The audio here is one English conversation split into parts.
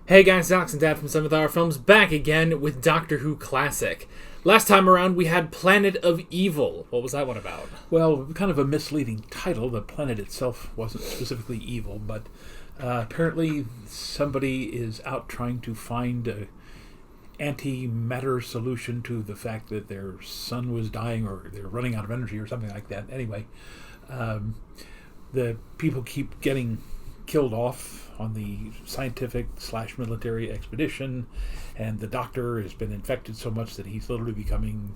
Hey guys, Alex and Dad from Some of Our Films back again with Doctor Who Classic. Last time around we had Planet of Evil. What was that one about? Well, kind of a misleading title. The planet itself wasn't specifically evil, but apparently somebody is out trying to find a antimatter solution to the fact that their sun was dying or they're running out of energy or something like that. Anyway, the people keep getting killed off on the scientific/military expedition, and the doctor has been infected so much that he's literally becoming,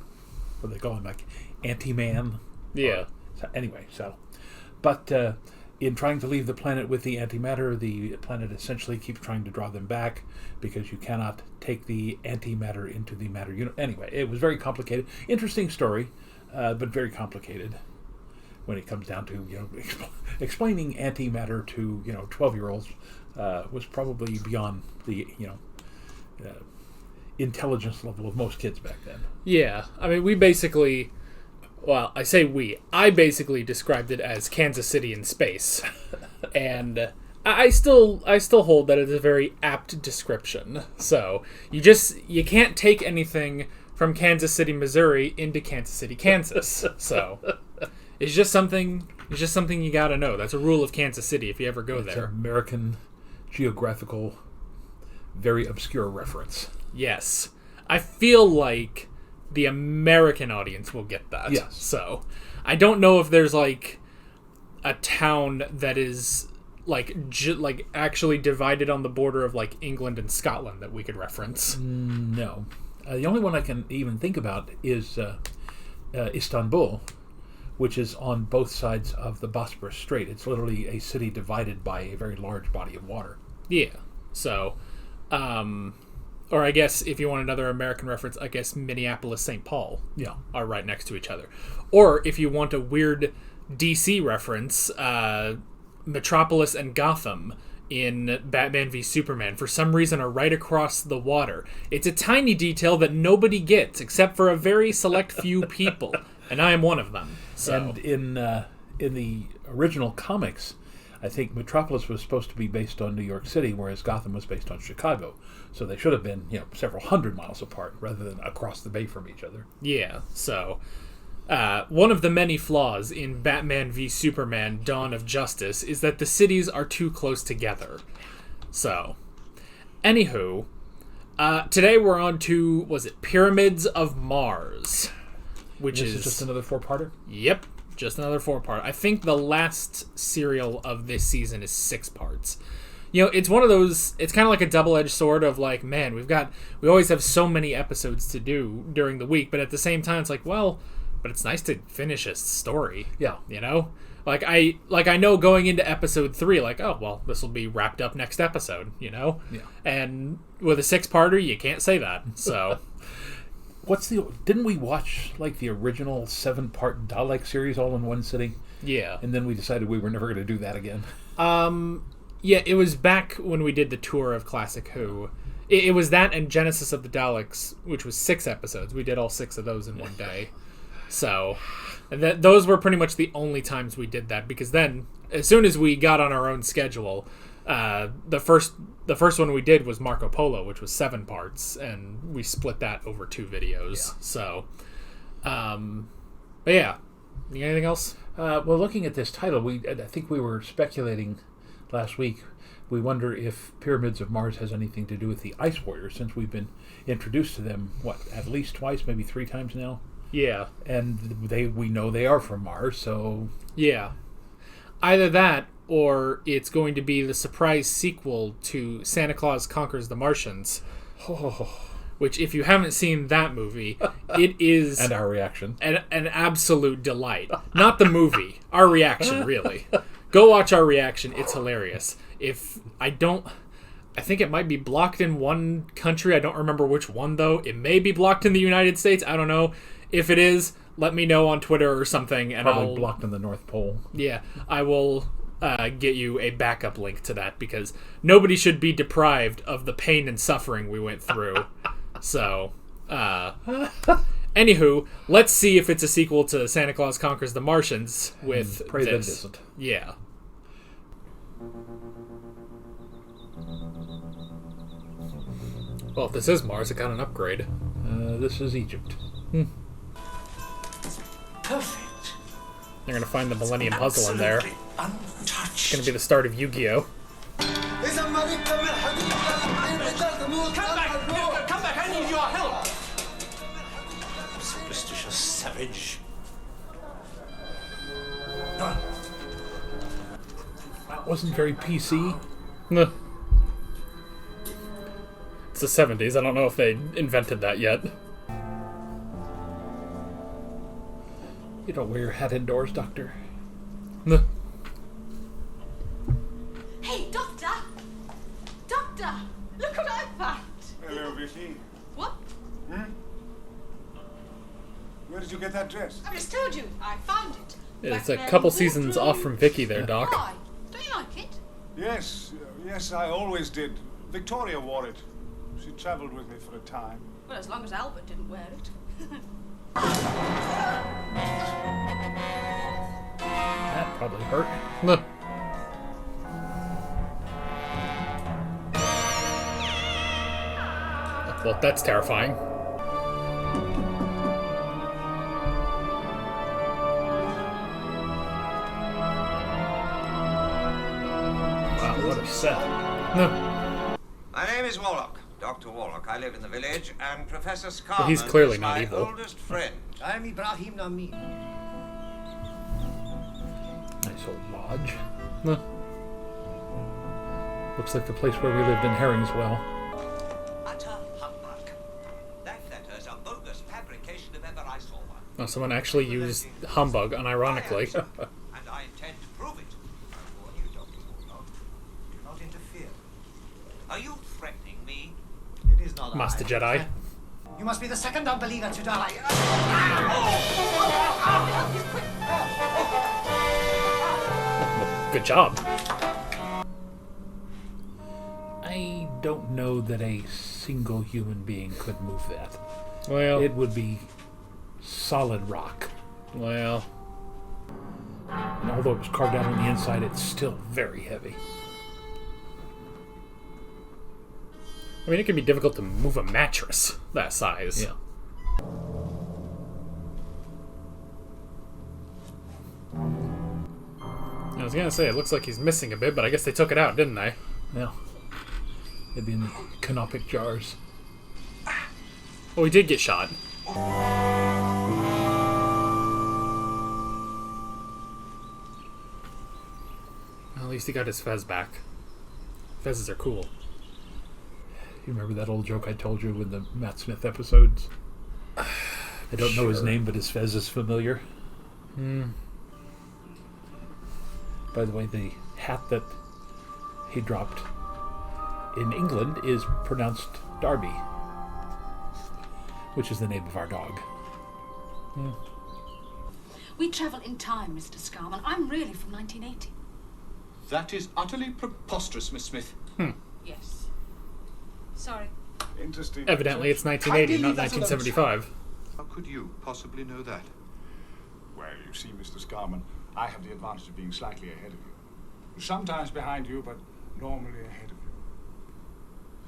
what do they call him, like anti-man? Yeah. But in trying to leave the planet with the antimatter, the planet essentially keeps trying to draw them back because you cannot take the antimatter into the matter unit. Anyway, it was very complicated. Interesting story, but very complicated when it comes down to, explaining antimatter to, 12-year-olds was probably beyond the, intelligence level of most kids back then. Yeah. I mean, I basically described it as Kansas City in space. And I still hold that it's a very apt description. So, you can't take anything from Kansas City, Missouri into Kansas City, Kansas. So, it's just something you gotta know. That's a rule of Kansas City if you ever go there. It's an American geographical, very obscure reference. Yes. I feel like the American audience will get that. Yes. So, I don't know if there's, a town that is, actually divided on the border of, England and Scotland that we could reference. No. The only one I can even think about is Istanbul, which is on both sides of the Bosporus Strait. It's literally a city divided by a very large body of water. Yeah. So, or I guess if you want another American reference, I guess Minneapolis, St. Paul are right next to each other. Or if you want a weird DC reference, Metropolis and Gotham in Batman v Superman for some reason are right across the water. It's a tiny detail that nobody gets except for a very select few people, and I am one of them. So. And in the original comics, I think Metropolis was supposed to be based on New York City, whereas Gotham was based on Chicago. So they should have been, several hundred miles apart rather than across the bay from each other. Yeah, so one of the many flaws in Batman v Superman Dawn of Justice is that the cities are too close together. So, anywho, today we're on to, Pyramids of Mars? Which is just another 4-parter? Yep, just another 4-part. I think the last serial of this season is 6 parts. It's one of those, it's kind of like a double-edged sword of man, we always have so many episodes to do during the week, but at the same time it's but it's nice to finish a story. Yeah. I know going into episode 3, this will be wrapped up next episode, Yeah. And with a 6-parter, you can't say that, so... Didn't we watch, the original 7-part Dalek series all in one sitting? Yeah. And then we decided we were never going to do that again. Yeah, it was back when we did the tour of Classic Who. It was that and Genesis of the Daleks, which was 6 episodes. We did all 6 of those in one day. So, those were pretty much the only times we did that, because then, as soon as we got on our own schedule, the first one we did was Marco Polo, which was 7 parts, and we split that over 2 videos. Yeah. So, but yeah, you got anything else? Well, looking at this title, I think we were speculating last week. We wonder if Pyramids of Mars has anything to do with the Ice Warriors, since we've been introduced to them, at least twice, maybe 3 times now? Yeah. And we know they are from Mars, so... Yeah. Either that, or it's going to be the surprise sequel to Santa Claus Conquers the Martians. Which, if you haven't seen that movie, it is... And our reaction. An absolute delight. Not the movie. Our reaction, really. Go watch our reaction. It's hilarious. I think it might be blocked in one country. I don't remember which one, though. It may be blocked in the United States. I don't know. If it is, let me know on Twitter or something. And Probably blocked in the North Pole. Yeah, I will get you a backup link to that, because nobody should be deprived of the pain and suffering we went through. So, anywho, let's see if it's a sequel to Santa Claus Conquers the Martians with pray this. that it isn't. Yeah. Well, if this is Mars, it got an upgrade. This is Egypt. Perfect. You're going to find the Millennium Puzzle in there. Untouched. It's going to be the start of Yu-Gi-Oh! Come back, I need your help. Superstitious savage. That wasn't very PC. No. It's the 70s. I don't know if they invented that yet. You don't wear your hat indoors, Doctor. No. Hey, Doctor! Doctor! Look what I found! Hello, Vicky. What? Where did you get that dress? I just told you, I found it. It's a couple seasons off from Vicky there, Doc. Why? Don't you like it? Yes, I always did. Victoria wore it. She travelled with me for a time. Well, as long as Albert didn't wear it. That probably hurt. No. Well, that's terrifying. Wow, what a set. No. My name is Warlock, Dr. Warlock. I live in the village, and Professor Scarman he's clearly is not my evil. oldest friend. I'm Ibrahim Nami. Nice old lodge. No. Looks like the place where we lived in Herringswell. Utter humbug. That letter is a bogus fabrication if ever I saw one. Oh, someone actually used humbug, unironically. And I intend to prove it. I warn you, Dr. Warlock. Do not interfere. Are you threatening me? It is not Master I. Jedi. You must be the second unbeliever to die. Good job. I don't know that a single human being could move that. Well, It would be solid rock. well, And although it was carved out on the inside, it's still very heavy. I mean, it can be difficult to move a mattress that size. Yeah. I was gonna say, it looks like he's missing a bit, but I guess they took it out, didn't they? Yeah. It'd be in the canopic jars. Oh, he did get shot. Well, at least he got his fez back. Fezzes are cool. You remember that old joke I told you with the Matt Smith episodes? I don't know his Sure. name, but his fez is familiar. By the way, the hat that he dropped in England is pronounced Darby, which is the name of our dog. We travel in time, Mr. Scarman. I'm really from 1980. That is utterly preposterous, Miss Smith. Yes. Sorry. Interesting. Evidently, it's 1980, not 1975. How could you possibly know that? Well, you see, Mr. Scarman, I have the advantage of being slightly ahead of you. Sometimes behind you, but normally ahead of you.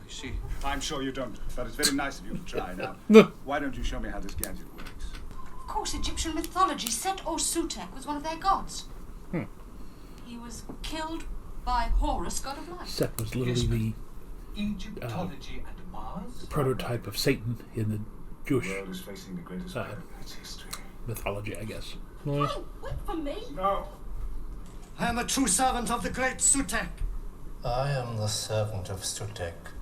I see. I'm sure you don't, but it's very nice of you to try now. No. Why don't you show me how this gadget works? Of course, Egyptian mythology, Set or Sutek was one of their gods. He was killed by Horus, god of life. Set was literally Egyptology and Mars? the prototype of Satan in the Jewish The world is facing the greatest peril in its history. mythology, I guess. Oh, wait for me. No. I am a true servant of the great Sutek. I am the servant of Sutek.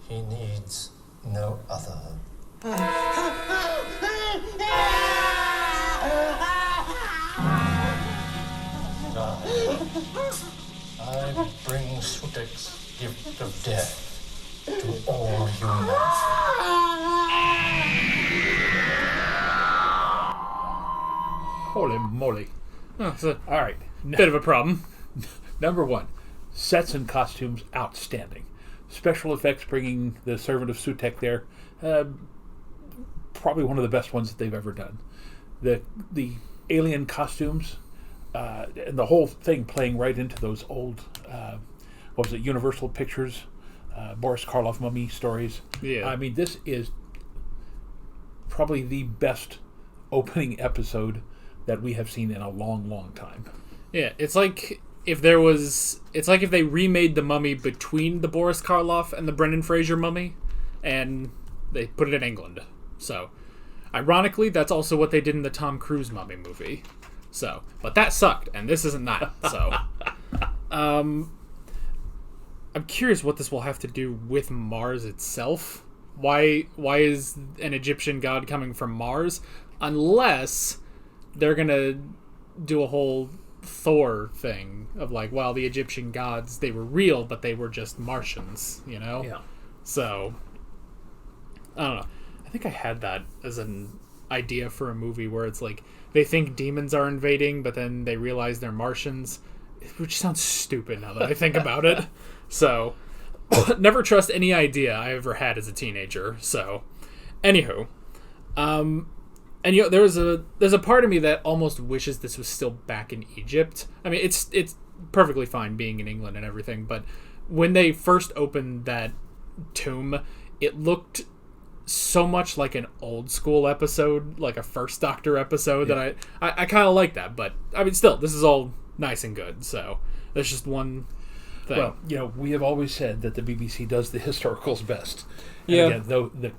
He needs no other. I bring Sutek's gift of death to all humans. Holy moly. Oh, it's a All right. bit of a problem. Number one, sets and costumes outstanding. Special effects bringing the Servant of Sutek there, probably one of the best ones that they've ever done. The alien costumes and the whole thing playing right into those old, what was it, Universal Pictures Boris Karloff mummy stories. Yeah. I mean, this is probably the best opening episode that we have seen in a long, long time. Yeah, it's like if they remade the Mummy between the Boris Karloff and the Brendan Fraser Mummy, and they put it in England. So, ironically, that's also what they did in the Tom Cruise Mummy movie. So, but that sucked, and this isn't that. So, I'm curious what this will have to do with Mars itself. Why is an Egyptian god coming from Mars? Unless they're gonna do a whole Thor thing of like, well, the Egyptian gods, they were real, but they were just Martians, you know? Yeah. So, I don't know. I think I had that as an idea for a movie where it's like, they think demons are invading, but then they realize they're Martians, which sounds stupid now that I think about it. So, never trust any idea I ever had as a teenager. So, anywho, and there's a part of me that almost wishes this was still back in Egypt. I mean, it's perfectly fine being in England and everything, but when they first opened that tomb, it looked so much like an old school episode, like a First Doctor episode, that I kind of like that. But I mean, still, this is all nice and good. So there's just one thing. Well, we have always said that the BBC does the historicals best. And Yeah. again, though the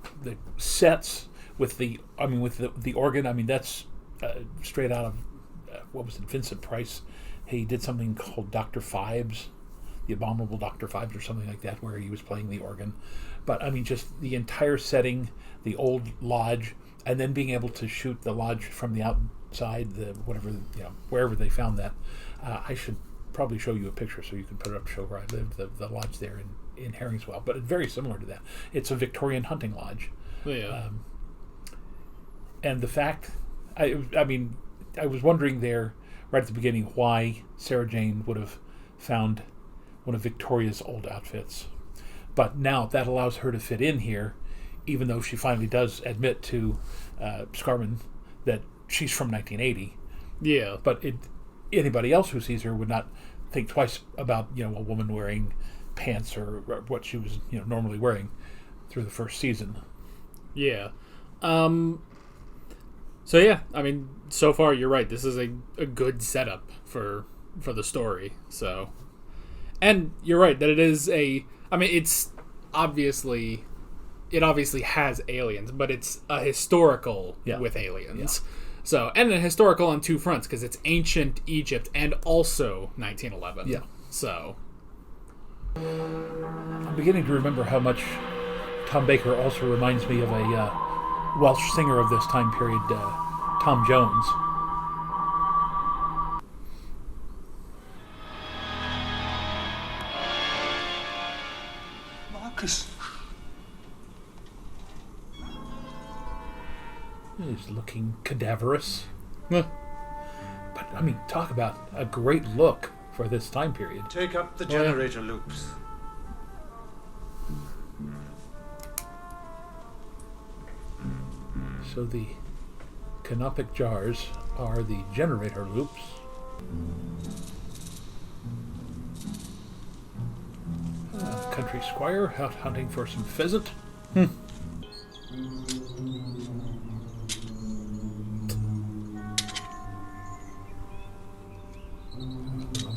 sets with the organ. I mean, that's straight out of what was it, Vincent Price. He did something called Dr. Phibes, the Abominable Dr. Phibes, or something like that, where he was playing the organ. But I mean, just the entire setting, the old lodge, and then being able to shoot the lodge from the outside, wherever they found that. I should probably show you a picture so you can put it up to show where I live, the lodge there in Herringswell. But it's very similar to that. It's a Victorian hunting lodge. Yeah. And the fact, I was wondering there right at the beginning why Sarah Jane would have found one of Victoria's old outfits. But now that allows her to fit in here, even though she finally does admit to Scarman that she's from 1980. Yeah. But anybody else who sees her would not think twice about a woman wearing pants or what she was normally wearing through the first season. Yeah. So yeah, I mean, so far you're right. This is a good setup for the story. So, and you're right that it is it obviously has aliens, but it's a historical with aliens. Yeah. So, and a historical on two fronts, because it's ancient Egypt and also 1911. Yeah. So, I'm beginning to remember how much Tom Baker also reminds me of a Welsh singer of this time period, Tom Jones. Marcus. He's looking cadaverous. Huh. But, I mean, talk about a great look for this time period. Take up the generator loops. So the canopic jars are the generator loops. Country squire out hunting for some pheasant.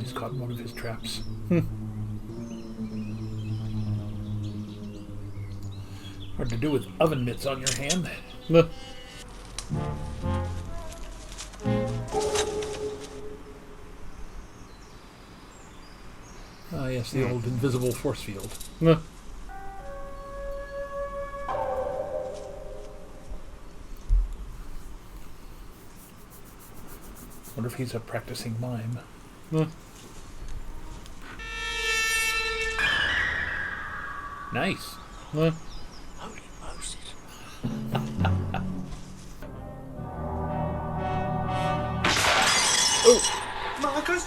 He's caught in one of his traps. Hard to do with oven mitts on your hand. Ah, yes, the old invisible force field. Wonder if he's a practicing mime. Nice. Holy Moses. Oh, Marcus!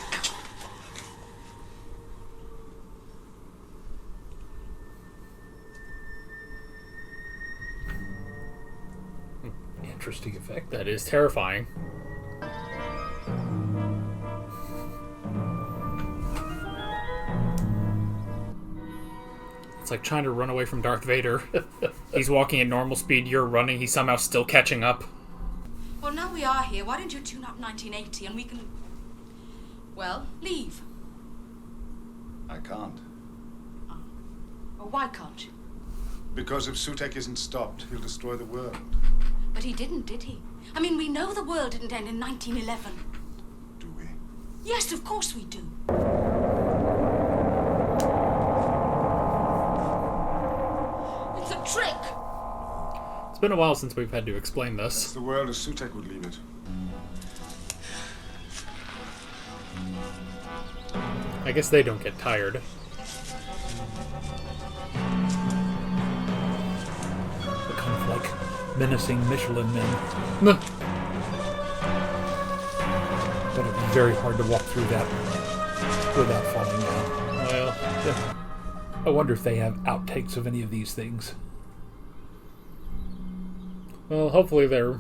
interesting effect. that is terrifying. It's like trying to run away from Darth Vader. He's walking at normal speed, you're running, he's somehow still catching up. Well, now we are here. Why don't you tune up 1980 and we can, well, leave? I can't. Well, why can't you? Because if Sutek isn't stopped, he'll destroy the world. But he didn't, did he? I mean, we know the world didn't end in 1911. Do we? Yes, of course we do. It's a trick! It's been a while since we've had to explain It's this. the world as Sutek would leave it. I guess they don't get tired. The kind of like menacing Michelin men. Nah. But it'd be very hard to walk through that without falling down. Well, Yeah. I wonder if they have outtakes of any of these things. well, hopefully they're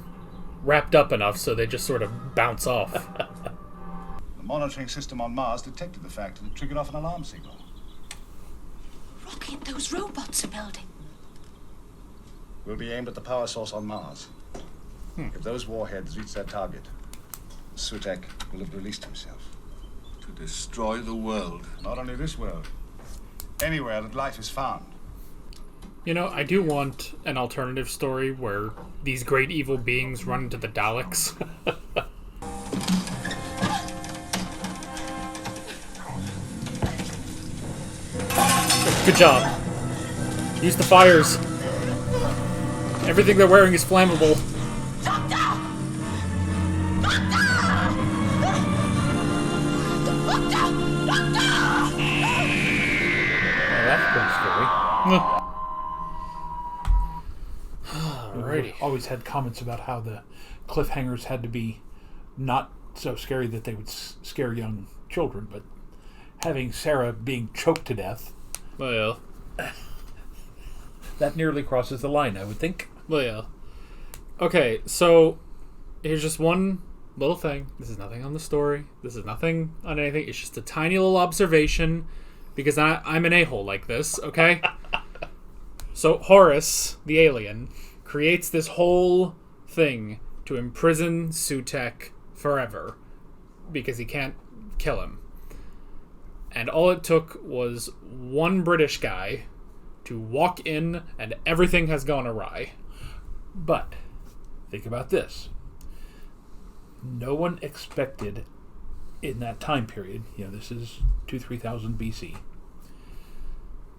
wrapped up enough so they just sort of bounce off. The monitoring system on Mars detected the fact and it triggered off an alarm signal. Rocket those robots are building. Will be aimed at the power source on Mars. If those warheads reach their target, Sutek will have released himself. To destroy the world. Not only this world, anywhere that life is found. You know, I do want an alternative story where these great evil beings run into the Daleks. Good job. Use the fires. Everything they're wearing is flammable. Oh, that's pretty scary. Alrighty. Always had comments about how the cliffhangers had to be not so scary that they would scare young children, but having Sarah being choked to death, Well, that nearly crosses the line, I would think. well. Okay, so here's just one little thing. This is nothing on the story. This is nothing on anything. It's just a tiny little observation because I'm an a-hole like this, okay? So Horus, the alien, creates this whole thing to imprison Sutek forever because he can't kill him. And all it took was one British guy to walk in and everything has gone awry. But think about this. No one expected in that time period, this is 2,000-3,000 BC,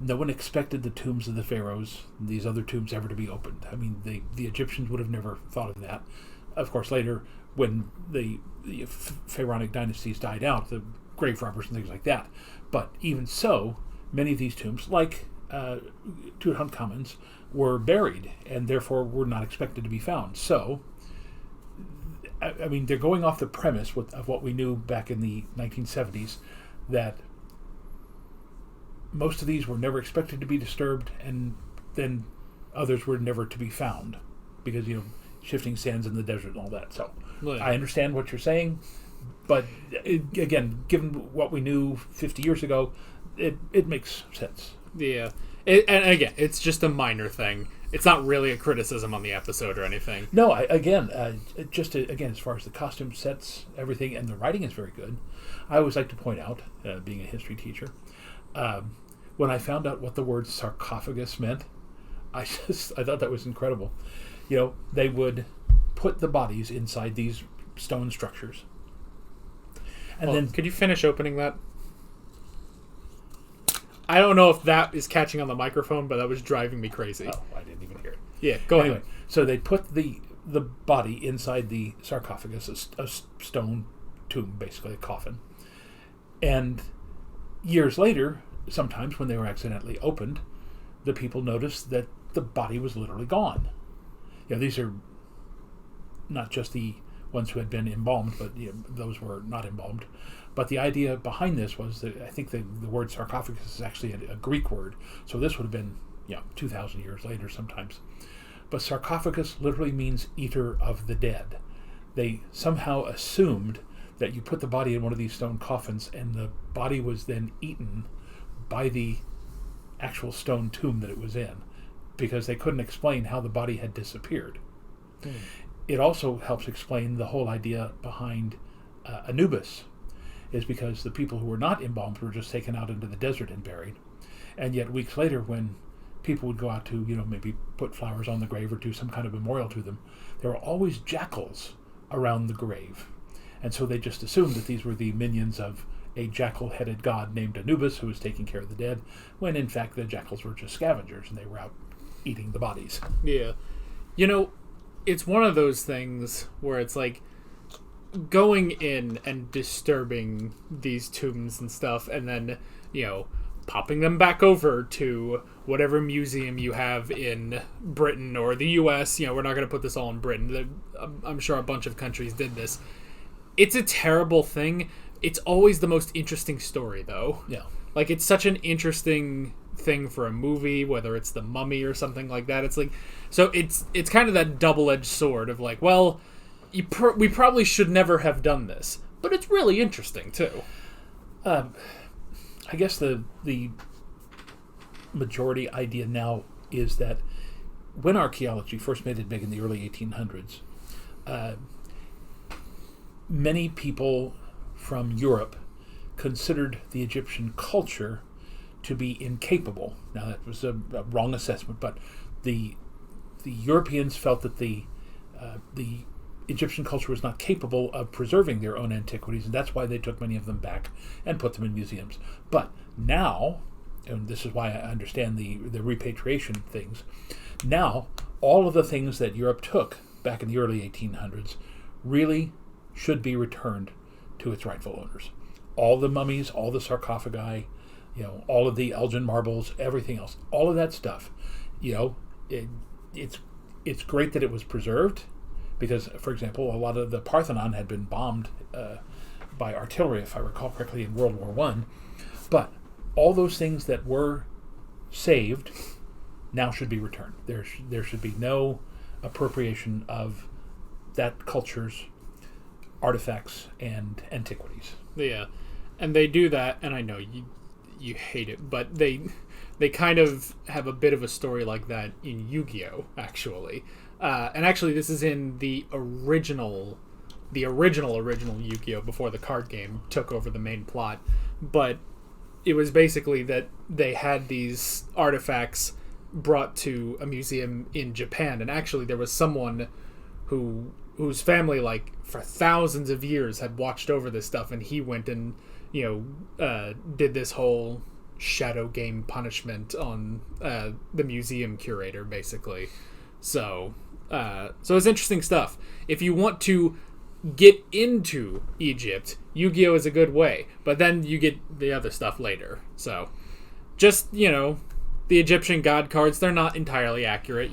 no one expected the tombs of the pharaohs, these other tombs, ever to be opened. I mean, the Egyptians would have never thought of that. Of course, later, when the pharaonic dynasties died out, the grave robbers and things like that. But even so, many of these tombs, like Tutankhamun's, were buried and therefore were not expected to be found. So, I mean, they're going off the premise of what we knew back in the 1970s, that most of these were never expected to be disturbed, and then others were never to be found because, shifting sands in the desert and all that. So Yeah. I understand what you're saying, but again, given what we knew 50 years ago, it makes sense. Yeah. And again, it's just a minor thing. It's not really a criticism on the episode or anything. No, again, as far as the costume sets, everything, and the writing is very good. I always like to point out, being a history teacher, when I found out what the word sarcophagus meant, I thought that was incredible. They would put the bodies inside these stone structures, and then could you finish opening that? I don't know if that is catching on the microphone, but that was driving me crazy. oh, I didn't even hear it. Yeah, go Anyway, ahead. so they put the body inside the sarcophagus, a stone tomb, basically a coffin. And years later, sometimes when they were accidentally opened, the people noticed that the body was literally gone. These are not just the ones who had been embalmed, but those were not embalmed. But the idea behind this was that I think the word sarcophagus is actually a Greek word, so this would have been 2,000 years later sometimes. But sarcophagus literally means eater of the dead. They somehow assumed that you put the body in one of these stone coffins and the body was then eaten by the actual stone tomb that it was in, because they couldn't explain how the body had disappeared. It also helps explain the whole idea behind Anubis, is because the people who were not embalmed were just taken out into the desert and buried. And yet weeks later, when people would go out to, maybe put flowers on the grave or do some kind of memorial to them, there were always jackals around the grave. And so they just assumed that these were the minions of a jackal-headed god named Anubis who was taking care of the dead, when in fact the jackals were just scavengers and they were out eating the bodies. Yeah. It's one of those things where it's like going in and disturbing these tombs and stuff, and then, popping them back over to whatever museum you have in Britain or the US. We're not going to put this all in Britain. I'm sure a bunch of countries did this. It's a terrible thing. It's always the most interesting story, though. Yeah. Like, it's such an interesting thing for a movie, whether it's The Mummy or something like that. It's like, so it's kind of that double-edged sword of like, well, we probably should never have done this, but it's really interesting too. I guess the majority idea now is that when archaeology first made it big in the early 1800s, many people from Europe considered the Egyptian culture to be incapable. Now, that was a wrong assessment, but the Europeans felt that the Egyptian culture was not capable of preserving their own antiquities, and that's why they took many of them back and put them in museums. But now, and this is why I understand the repatriation things, now all of the things that Europe took back in the early 1800s really should be returned to its rightful owners. All the mummies, all the sarcophagi, all of the Elgin marbles, everything else, all of that stuff, it's great that it was preserved, because, for example, a lot of the Parthenon had been bombed by artillery, if I recall correctly, in World War I. But all those things that were saved now should be returned. There should be no appropriation of that culture's artifacts and antiquities. Yeah, and they do that, and I know you hate it, but they kind of have a bit of a story like that in Yu-Gi-Oh! Actually. And actually, this is in the original Yu-Gi-Oh! Before the card game took over the main plot. But it was basically that they had these artifacts brought to a museum in Japan, and actually there was someone whose family, like, for thousands of years had watched over this stuff, and he went and did this whole shadow game punishment on the museum curator, basically. So it's interesting stuff. If you want to get into Egypt, Yu-Gi-Oh! Is a good way, but then you get the other stuff later. So just, the Egyptian god cards, they're not entirely accurate,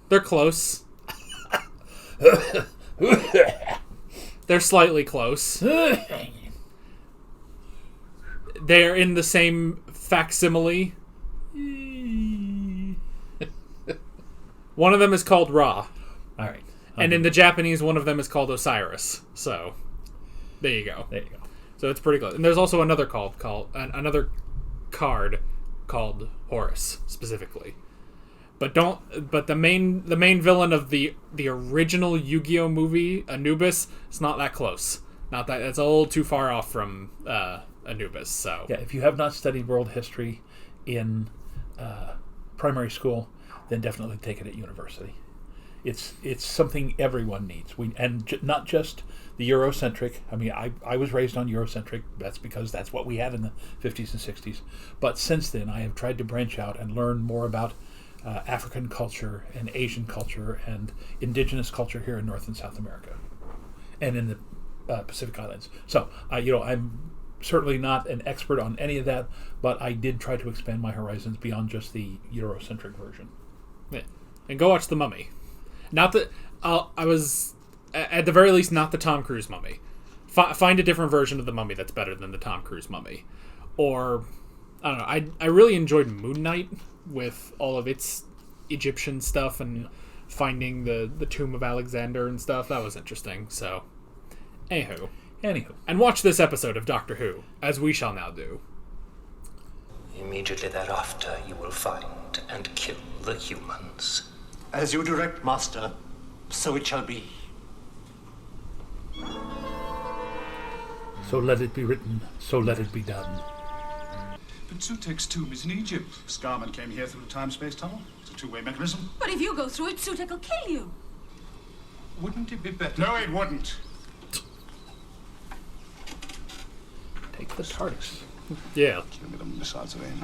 They're close. They're slightly close. They're in the same facsimile. One of them is called Ra. All right. And in the Japanese, one of them is called Osiris. So, there you go. So it's pretty close. And there's also another another card called Horus, specifically. But the main villain of the original Yu-Gi-Oh! Movie, Anubis, it's not that close. That's a little too far off from Anubis. So yeah, if you have not studied world history in primary school, then definitely take it at university. It's something everyone needs. Not just the Eurocentric. I mean, I was raised on Eurocentric. That's because that's what we had in the 50s and 60s. But since then, I have tried to branch out and learn more about African culture and Asian culture and indigenous culture here in North and South America, and in the Pacific Islands. So, I'm certainly not an expert on any of that, but I did try to expand my horizons beyond just the Eurocentric version. Yeah. And go watch The Mummy. Not that I was, at the very least, not the Tom Cruise Mummy. Find a different version of The Mummy that's better than the Tom Cruise Mummy. Or, I don't know, I really enjoyed Moon Knight with all of its Egyptian stuff and finding the Tomb of Alexander and stuff. That was interesting. So, anywho. And watch this episode of Doctor Who, as we shall now do. Immediately thereafter, you will find and kill the humans. As you direct, Master, so it shall be. So let it be written, so let it be done. But Sutek's tomb is in Egypt. Scarman came here through the time-space tunnel. It's a two-way mechanism. But if you go through it, Sutek will kill you. Wouldn't it be better? No, it wouldn't. Take the TARDIS. Yeah. Give me the missiles of aim.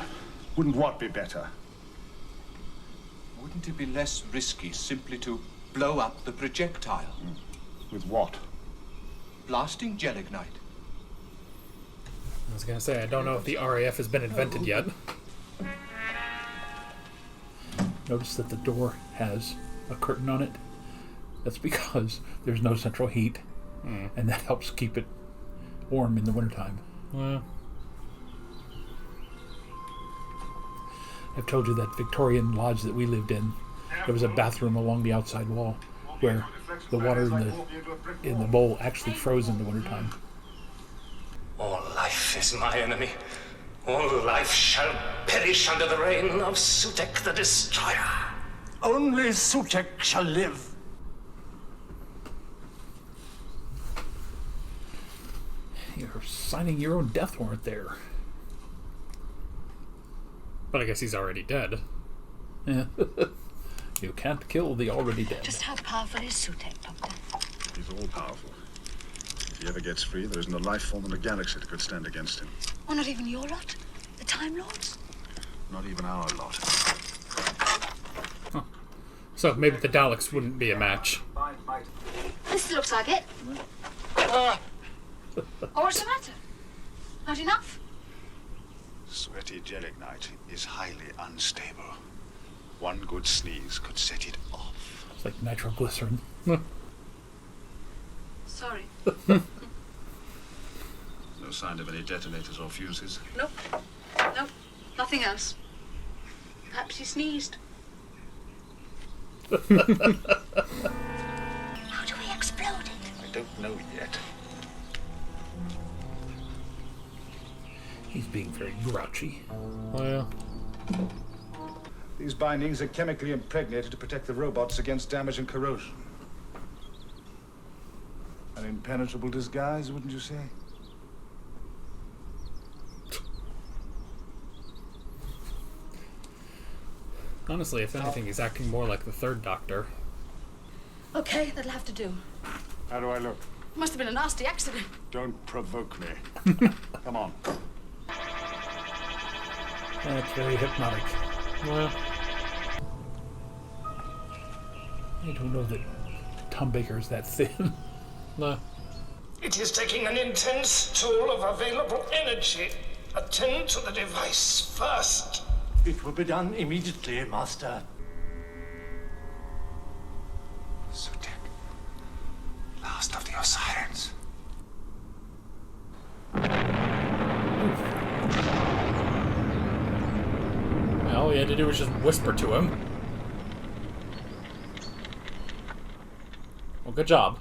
Wouldn't what be better? Wouldn't it be less risky simply to blow up the projectile? With what? Blasting gelignite. I was gonna say, I don't know if the RAF has been invented yet. Notice that the door has a curtain on it. That's because there's no central heat, and that helps keep it warm in the wintertime. I've told you that Victorian lodge that we lived in, there was a bathroom along the outside wall where the water in the bowl actually froze in the wintertime. All life is my enemy. All life shall perish under the reign of Sutek the Destroyer. Only Sutek shall live. You're signing your own death warrant there. But I guess he's already dead. Yeah. You can't kill the already dead. Just how powerful is Sutek, Doctor? He's all-powerful. If he ever gets free, there isn't a life form in the galaxy that could stand against him. Oh, not even your lot? The Time Lords? Not even our lot. So maybe the Daleks wouldn't be a match. This looks like it. Oh, what's the matter? Not enough? Sweaty gelignite is highly unstable. One good sneeze could set it off. It's like nitroglycerin. Sorry. No sign of any detonators or fuses. Nope. Nope. Nothing else. Perhaps he sneezed. How do we explode it? I don't know yet. He's being very grouchy. Well, These bindings are chemically impregnated to protect the robots against damage and corrosion. An impenetrable disguise, wouldn't you say? honestly, if anything, he's acting more like the Third Doctor. Okay, that'll have to do. How do I look? Must have been a nasty accident. Don't provoke me. Come on. That's very hypnotic. Well, I don't know that Tom Baker is that thin. no. It is taking an intense toll of available energy. Attend to the device first. It will be done immediately, Master. Sutek. Last of the Osirans. All he had to do was just whisper to him. Well, good job.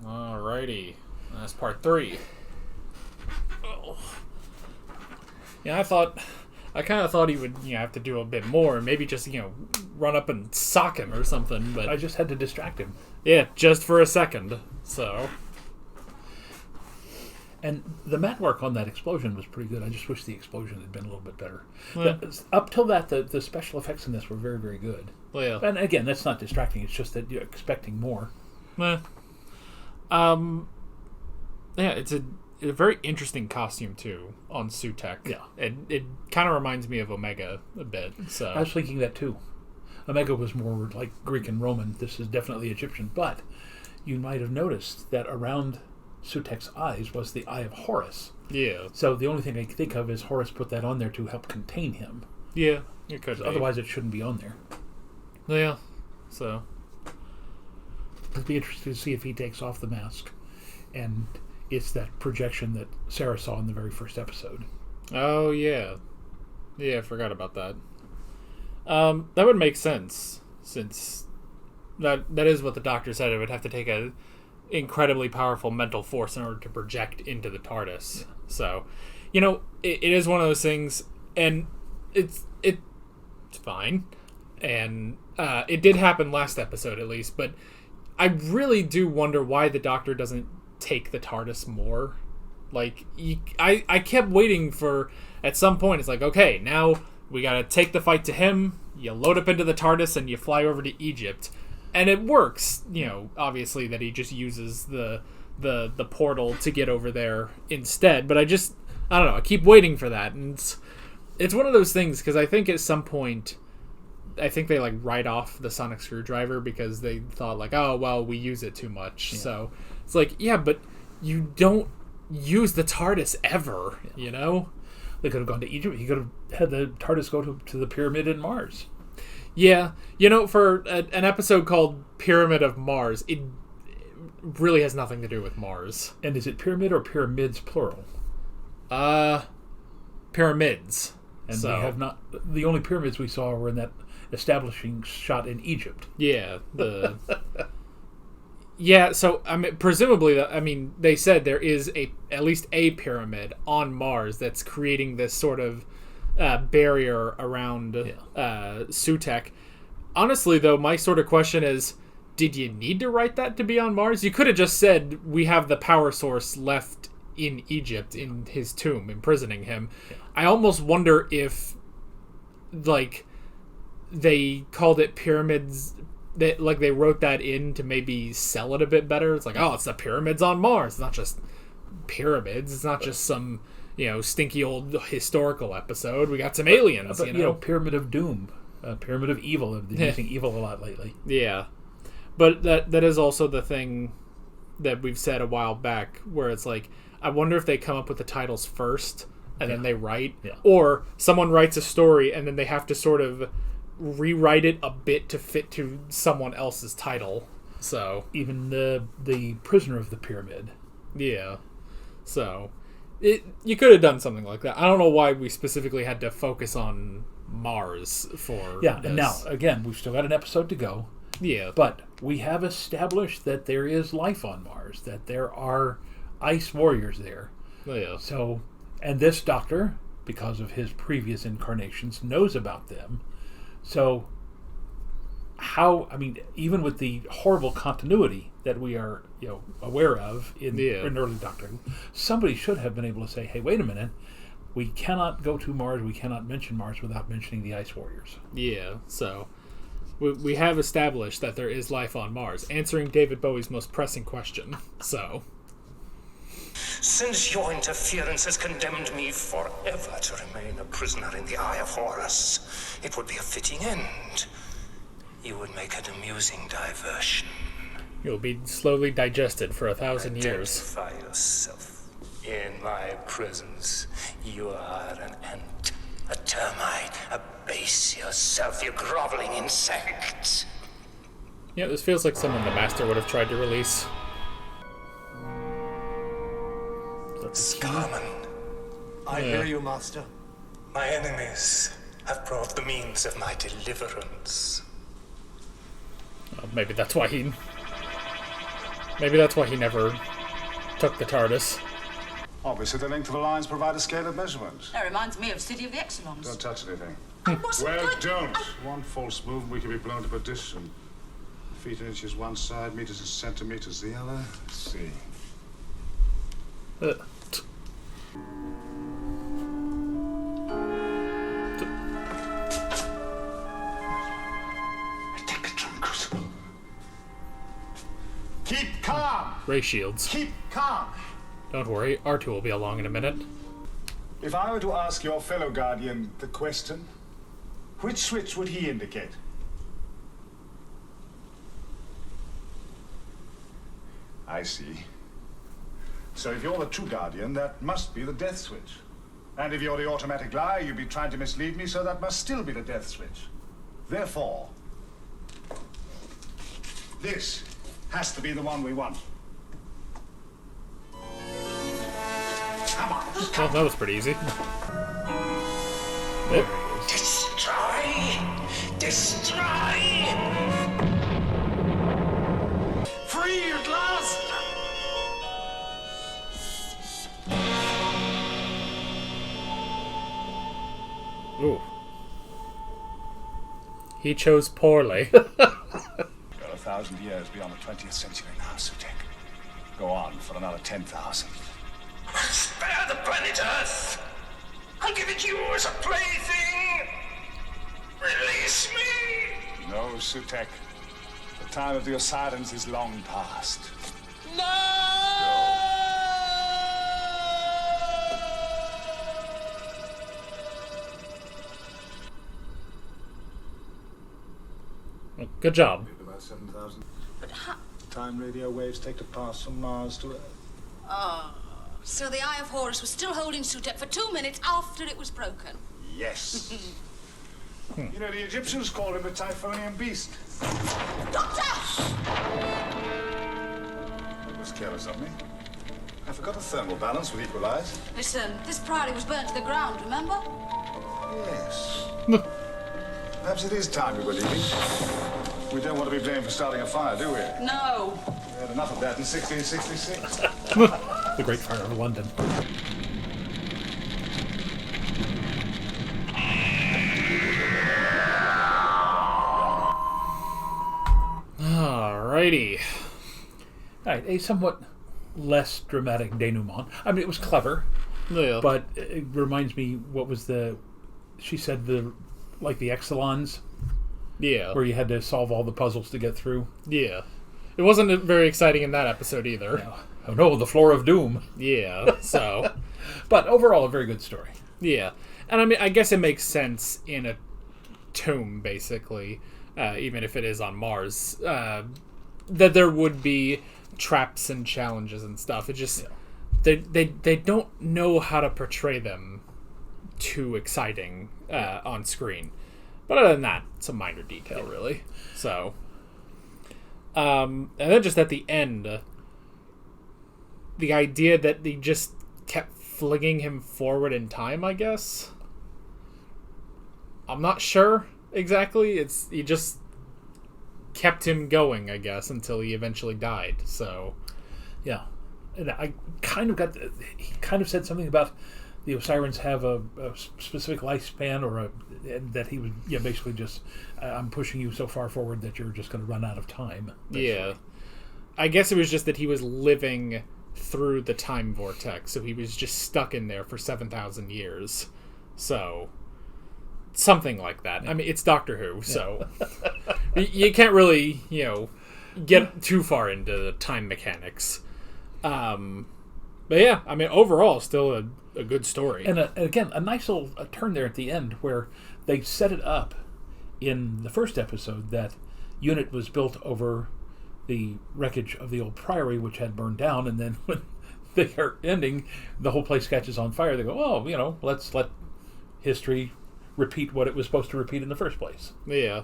Alrighty. That's part 3. Oh. Yeah, I kind of thought he would, have to do a bit more, maybe just, run up and sock him or something, but I just had to distract him. yeah, just for a second. So, And the mat work on that explosion was pretty good. I just wish the explosion had been a little bit better. Yeah. Up till that, the special effects in this were very, very good. well, yeah. And again, that's not distracting. It's just that you're expecting more. Yeah, it's a very interesting costume too on Sutek. Yeah. it kind of reminds me of Omega a bit. So I was thinking that too. Omega was more like Greek and Roman. This is definitely Egyptian. But you might have noticed that around Sutek's eyes was the Eye of Horus. yeah, So the only thing I can think of is Horus put that on there to help contain him. yeah, it could be. Otherwise, it shouldn't be on there. yeah. So It'd be interesting to see if he takes off the mask, and it's that projection that Sarah saw in the very first episode. oh yeah, Yeah, I forgot about that. That would make sense, since that is what the Doctor said. It would have to take a incredibly powerful mental force in order to project into the TARDIS. Yeah. So, it is one of those things, and it's fine. And it did happen last episode, at least, but I really do wonder why the Doctor doesn't take the TARDIS more. Like, I kept waiting for, at some point, it's like, okay, now we gotta take the fight to him, you load up into the TARDIS, and you fly over to Egypt. And it works, obviously, that he just uses the portal to get over there instead. But I don't know, I keep waiting for that. And it's one of those things, because I think at some point, I think they, write off the sonic screwdriver because they thought, oh, well, we use it too much. Yeah. So it's yeah, but you don't use the TARDIS ever, They could have gone to Egypt. He could have had the TARDIS go to the pyramid in Mars. Yeah. For an episode called Pyramid of Mars, it really has nothing to do with Mars. And is it pyramid or pyramids, plural? Pyramids. And we have not... The only pyramids we saw were in that establishing shot in Egypt. Yeah. Yeah, so presumably, they said there is at least a pyramid on Mars that's creating this sort of barrier around Sutekh. Honestly, though, my sort of question is, did you need to write that to be on Mars? You could have just said, we have the power source left in Egypt, in his tomb, imprisoning him. Yeah. I almost wonder if, they called it pyramids... They wrote that in to maybe sell it a bit better. It's it's the pyramids on Mars. It's not just pyramids. It's not just some, stinky old historical episode. We got some aliens, Pyramid of Doom. Pyramid of Evil. I've been using evil a lot lately. Yeah. But that is also the thing that we've said a while back, where it's I wonder if they come up with the titles first and then they write. Yeah. Or someone writes a story and then they have to sort of rewrite it a bit to fit to someone else's title. So even the Prisoner of the Pyramid. Yeah. So you could have done something like that. I don't know why we specifically had to focus on Mars for this. And now again, we've still got an episode to go. Yeah. But we have established that there is life on Mars, that there are ice warriors there. Yeah. So, and this Doctor, because of his previous incarnations, knows about them. So, even with the horrible continuity that we are, aware of in early Doctor Who, somebody should have been able to say, hey, wait a minute, we cannot go to Mars, we cannot mention Mars without mentioning the Ice Warriors. Yeah, so we have established that there is life on Mars, answering David Bowie's most pressing question, so... Since your interference has condemned me forever to remain a prisoner in the Eye of Horus, it would be a fitting end. You would make an amusing diversion. You'll be slowly digested for 1,000 years. Identify yourself. In my presence, you are an ant, a termite. Abase yourself, you groveling insect. Yeah, this feels like someone the Master would have tried to release. Scarman. I hear you, Master. My enemies have brought the means of my deliverance. Maybe that's why he never took the TARDIS. Obviously, the length of the lines provide a scale of measurement. That reminds me of City of the Exelons. Don't touch anything. I wasn't Well, going- don't. One false move, we could be blown to perdition. Feet and inches one side, meters and centimeters the other. Let's see. Take a drum crucible. Keep calm. Ray shields. Keep calm. Don't worry, R2 will be along in a minute. If I were to ask your fellow Guardian the question, which switch would he indicate? I see. So if you're the true Guardian, that must be the death switch. And if you're the automatic liar, you'd be trying to mislead me, so that must still be the death switch. Therefore, this has to be the one we want. Come on. Well, that was pretty easy. There it is. Destroy! Destroy! Free at last! Ooh. He chose poorly. We're 1,000 years beyond the 20th century now, Sutek. Go on for another 10,000. Spare the planet Earth! I'll give it you as a plaything! Release me! No, Sutek. The time of the Osirans is long past. Good job. About 7,000 But how... time radio waves take to pass from Mars to Earth. Oh, so the Eye of Horus was still holding Sutek for 2 minutes after it was broken. Yes. You know, the Egyptians called him the Typhonian beast. Doctor! It was careless of me. I forgot the thermal balance would equalize. Listen, this priory was burnt to the ground, remember? Yes. Perhaps it is time we were leaving. We don't want to be blamed for starting a fire, do we? No. We had enough of that in 1666. The Great Fire of London. Alrighty. All right, a somewhat less dramatic denouement. I mean, it was clever, Yeah. but it reminds me what was she said the Exelons, Yeah. where you had to solve all the puzzles to get through. Yeah. It wasn't very exciting in that episode either. Oh no, the Floor of Doom. Yeah. So. But overall, a very good story. Yeah. And I mean, I guess it makes sense in a tomb, basically, even if it is on Mars, that there would be traps and challenges and stuff. It just, they don't know how to portray them too exciting on screen. But other than that, it's a minor detail, really. So, and then just at the end, the idea that they just kept flinging him forward in time, I guess. I'm not sure exactly. He just kept him going, I guess, until he eventually died. So, Yeah, and I kind of got. He kind of said something about the Osirans have a specific lifespan, and that he was basically just I'm pushing you so far forward that you're just going to run out of time. Basically. Yeah, I guess it was just that he was living through the time vortex, so he was just stuck in there for 7,000 years. So, something like that. I mean, it's Doctor Who, so you can't really, get too far into the time mechanics. But yeah, I mean, overall, still a good story. And again, a nice little turn there at the end where they set it up in the first episode that unit was built over the wreckage of the old priory, which had burned down, and then when they are ending, the whole place catches on fire. They go, oh, let's let history repeat what it was supposed to repeat in the first place. Yeah.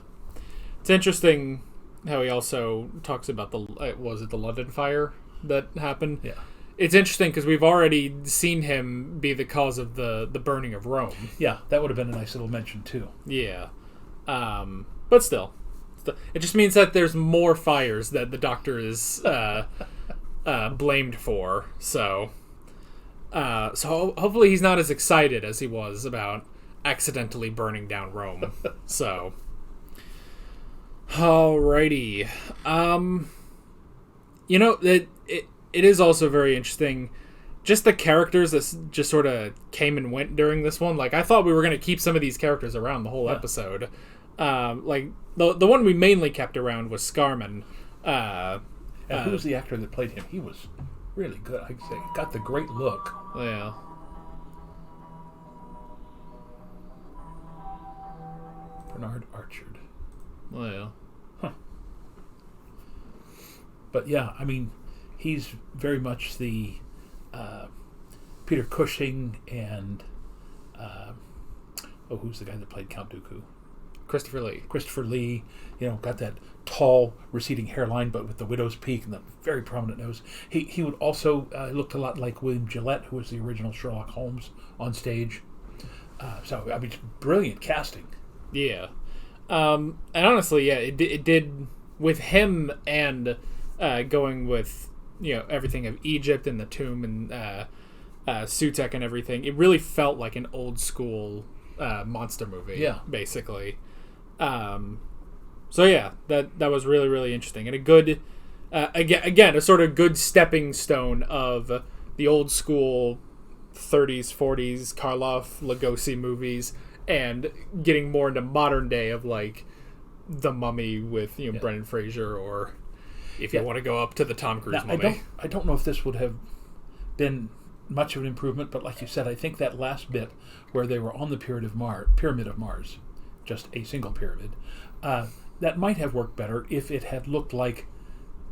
It's interesting how he also talks about the London fire that happened? Yeah. It's interesting because we've already seen him be the cause of the burning of Rome. Yeah, that would have been a nice little mention, too. Yeah. But still. It just means that there's more fires that the Doctor is blamed for. So hopefully he's not as excited as he was about accidentally burning down Rome. So, alrighty. It is also very interesting. Just the characters that just sort of came and went during this one. Like, I thought we were going to keep some of these characters around the whole episode. Like, the one we mainly kept around was Scarman. Who was the actor that played him? He was really good. I'd say got the great look. Yeah. Bernard Archard. Oh, yeah. Huh. But yeah, I mean, he's very much the Peter Cushing and who's the guy that played Count Dooku? Christopher Lee. Christopher Lee. Got that tall, receding hairline, but with the widow's peak and the very prominent nose. He would also looked a lot like William Gillette, who was the original Sherlock Holmes on stage. So, I mean, brilliant casting. Yeah. And honestly, yeah, it did with him and going with, everything of Egypt and the tomb and Sutek and everything. It really felt like an old school monster movie. Yeah. Basically. So yeah, that was really, really interesting. And a good, again, a sort of good stepping stone of the old school 30s, 40s Karloff, Lugosi movies and getting more into modern day of like The Mummy with Brendan Fraser, or if you want to go up to the Tom Cruise Mummy. I don't know if this would have been much of an improvement, but like you said, I think that last bit where they were on the Pyramid of Mars, just a single pyramid, that might have worked better if it had looked like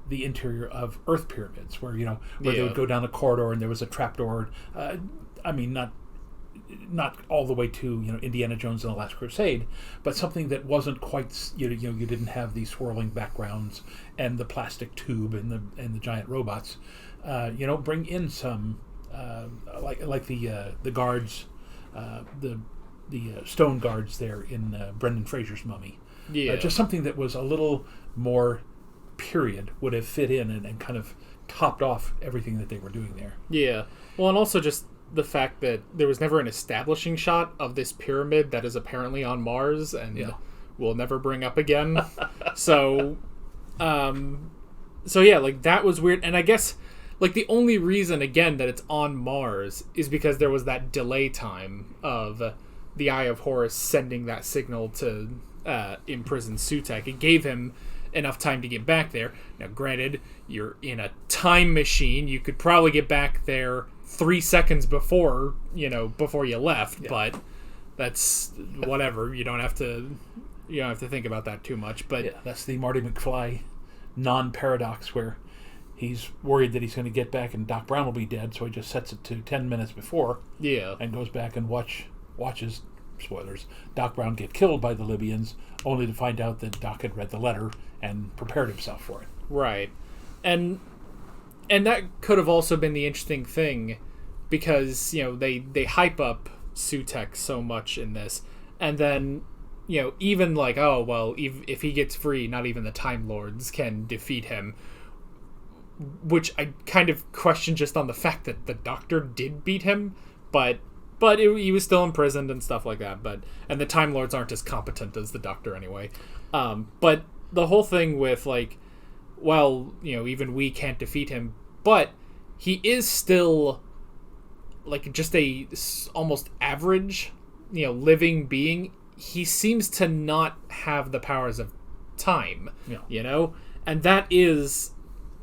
the interior of Earth pyramids, where they would go down a corridor and there was a trapdoor. I mean, not all the way to Indiana Jones and the Last Crusade, but something that wasn't quite you didn't have these swirling backgrounds and the plastic tube and the giant robots. Bring in some like the guards, the stone guards there in Brendan Fraser's Mummy. Yeah, just something that was a little more period would have fit in and kind of topped off everything that they were doing there. Yeah, well, and also just the fact that there was never an establishing shot of this pyramid that is apparently on Mars and we'll never bring up again. So yeah, like that was weird. And I guess like the only reason again that it's on Mars is because there was that delay time of the Eye of Horus sending that signal to imprison Sutek. It gave him enough time to get back there. Now, granted, you're in a time machine. You could probably get back there 3 seconds before you left, but that's whatever. You don't have to think about that too much. But that's the Marty McFly non-paradox where he's worried that he's going to get back and Doc Brown will be dead, so he just sets it to 10 minutes before. Yeah, and goes back and watches. Spoilers. Doc Brown get killed by the Libyans, only to find out that Doc had read the letter and prepared himself for it. Right, and that could have also been the interesting thing, because they hype up Sutek so much in this, and then even like, oh well, if he gets free, not even the Time Lords can defeat him. Which I kind of question just on the fact that the Doctor did beat him, but he was still imprisoned and stuff like that. And the Time Lords aren't as competent as the Doctor anyway. But the whole thing with like, well, even we can't defeat him, but he is still like just a almost average, living being. He seems to not have the powers of time, and that is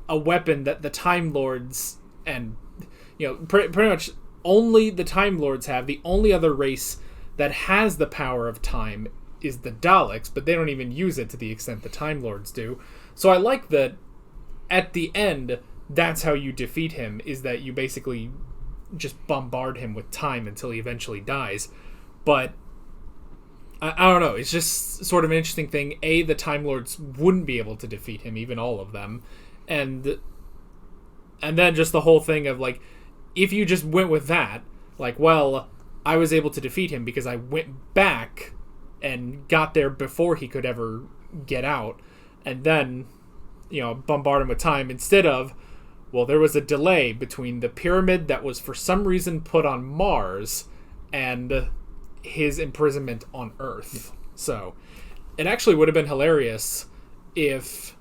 a weapon that the Time Lords and pretty much only the Time Lords have. The only other race that has the power of time is the Daleks, but they don't even use it to the extent the Time Lords do. So I like that at the end, that's how you defeat him, is that you basically just bombard him with time until he eventually dies. But I don't know, it's just sort of an interesting thing. The Time Lords wouldn't be able to defeat him, even all of them. And then just the whole thing of like, if you just went with that, like, well, I was able to defeat him because I went back and got there before he could ever get out, and then bombard him with time, instead of, well, there was a delay between the pyramid that was for some reason put on Mars and his imprisonment on Earth. So it actually would have been hilarious if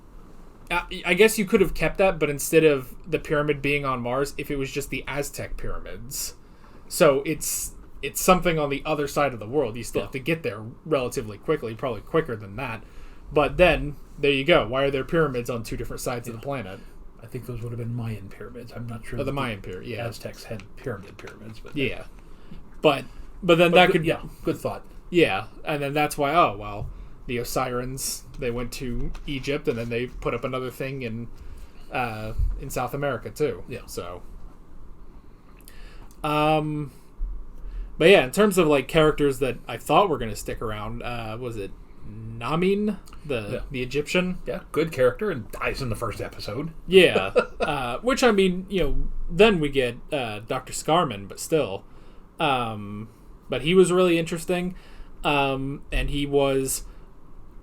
I guess you could have kept that, but instead of the pyramid being on Mars, if it was just the Aztec pyramids. So it's something on the other side of the world. You still have to get there relatively quickly, probably quicker than that. But then, there you go. Why are there pyramids on two different sides of the planet? I think those would have been Mayan pyramids. I'm not sure. The Mayan pyramid, yeah. Aztecs had pyramids. But yeah. But then that could... Yeah, good thought. Yeah, and then that's why, oh, well, the Osirians, they went to Egypt, and then they put up another thing in South America, too. Yeah. So... But yeah, in terms of like characters that I thought were going to stick around, was it Namin, the Egyptian? Yeah, good character and dies in the first episode. Yeah, which I mean, then we get Dr. Scarman, but still, But he was really interesting, and he was,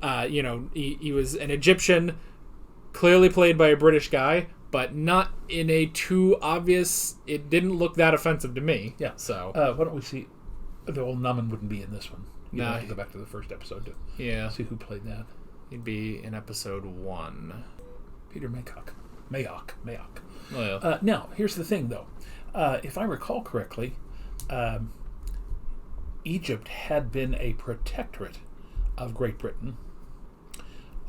he was an Egyptian, clearly played by a British guy, but not in a too obvious. It didn't look that offensive to me. Yeah. So why don't we see? The old Numan wouldn't be in this one. You have to go back to the first episode to see who played that. He'd be in episode 1. Peter Maycock. Mayock. Oh, yeah. Now, here's the thing, though. If I recall correctly, Egypt had been a protectorate of Great Britain.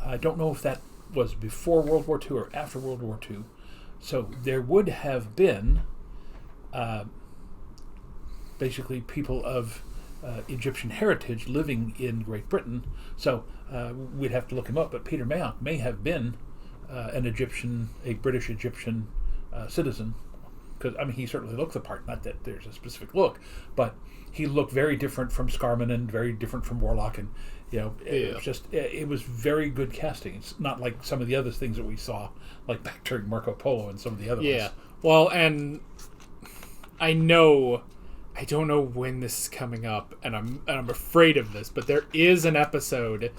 I don't know if that was before World War II or after World War II. So there would have been basically people of Egyptian heritage living in Great Britain. So we'd have to look him up. But Peter Mayock may have been a British Egyptian citizen. Because, I mean, he certainly looked the part. Not that there's a specific look, but he looked very different from Scarman and very different from Warlock. And, it was just, it was very good casting. It's not like some of the other things that we saw, like back during Marco Polo and some of the other ones. Yeah. Well, and I don't know when this is coming up, and I'm afraid of this, but there is an episode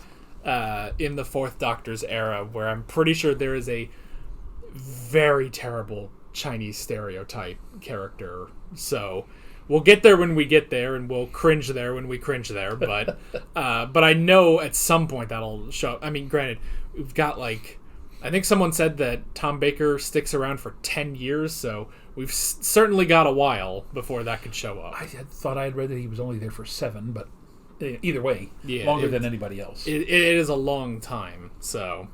in the Fourth Doctor's era where I'm pretty sure there is a very terrible Chinese stereotype character. So we'll get there when we get there, and we'll cringe there when we cringe there. But I know at some point that'll show up. I mean, granted, we've got I think someone said that Tom Baker sticks around for 10 years, so we've certainly got a while before that could show up. I thought I had read that he was only there for 7, but either way, longer than anybody else. It is a long time, so...